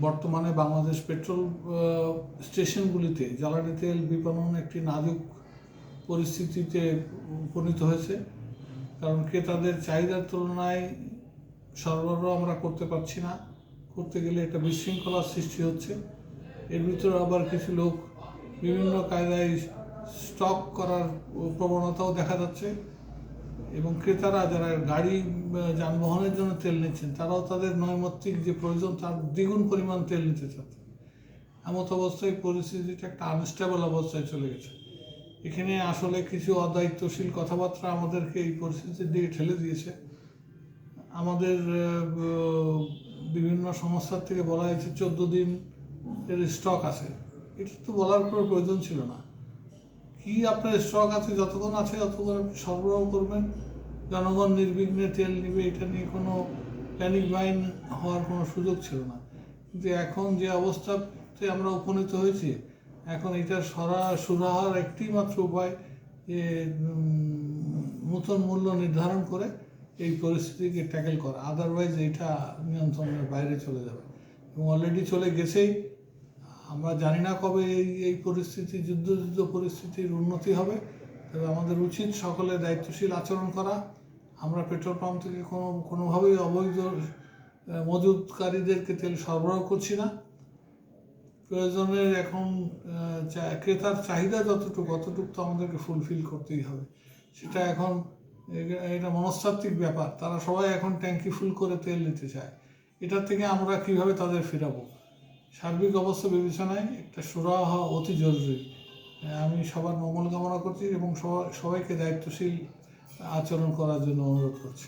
বর্তমানে বাংলাদেশ পেট্রোল স্টেশনগুলিতে জ্বালানি তেল বিপণন একটি নাজুক পরিস্থিতিতে উপনীত হয়েছে, কারণ ক্রেতাদের চাহিদার তুলনায় সরবরাহ আমরা করতে পারছি না। করতে গেলে একটা বিশৃঙ্খলার সৃষ্টি হচ্ছে। এর ভিতরে আবার কিছু লোক বিভিন্ন কায়দায় স্টক করার প্রবণতাও দেখা যাচ্ছে, এবং ক্রেতারা যারা গাড়ি যানবাহনের জন্য তেল নিচ্ছেন তারাও তাদের নৈমিত্তিক যে প্রয়োজন তার দ্বিগুণ পরিমাণ তেল নিতে চাচ্ছে। এমত অবস্থায় পরিস্থিতিটা একটা আনস্টেবল অবস্থায় চলে গেছে। এখানে আসলে কিছু অদায়িত্বশীল কথাবার্তা আমাদেরকে এই পরিস্থিতির দিকে ঠেলে দিয়েছে। আমাদের বিভিন্ন সংস্থার থেকে বলা হয়েছে 14 দিন এর স্টক আছে। এটা তো বলার কোনো প্রয়োজন ছিল না। কি আপনার স্টক আছে, যতক্ষণ আছে ততক্ষণ আপনি সরবরাহ করবেন, জনগণ নির্বিঘ্নে তেল নিবে, এটা নিয়ে কোনো প্যানিক বাইং হওয়ার কোনো সুযোগ ছিল না। কিন্তু এখন যে অবস্থাতে আমরা উপনীত হয়েছি, এখন এটার সুরাহার একটি মাত্র উপায় যে নতুন মূল্য নির্ধারণ করে এই পরিস্থিতিকে ট্যাকেল করা, আদারওয়াইজ এটা নিয়ন্ত্রণের বাইরে চলে যাবে এবং অলরেডি চলে গেছেই। আমরা জানি না কবে এই পরিস্থিতি যুদ্ধ পরিস্থিতির উন্নতি হবে, তবে আমাদের উচিত সকলে দায়িত্বশীল আচরণ করা। আমরা পেট্রোল পাম্প থেকে কোনোভাবেই অবৈধ মজুতকারীদেরকে তেল সরবরাহ করছি না। প্রয়োজনের এখন ক্রেতার চাহিদা যতটুকু তো আমাদেরকে ফুলফিল করতেই হবে। সেটা এখন এটা মনস্তাত্ত্বিক ব্যাপার। তারা সবাই এখন ট্যাঙ্কি ফুল করে তেল নিতে চায়। এটার থেকে আমরা কিভাবে তাদের ফেরাবো? সার্বিক অবস্থা বিবেচনায় একটা সুরাহা হওয়া অতি জরুরি। আমি সবার মঙ্গল কামনা করছি এবং সবাইকে দায়িত্বশীল আচরণ করার জন্য অনুরোধ করছি।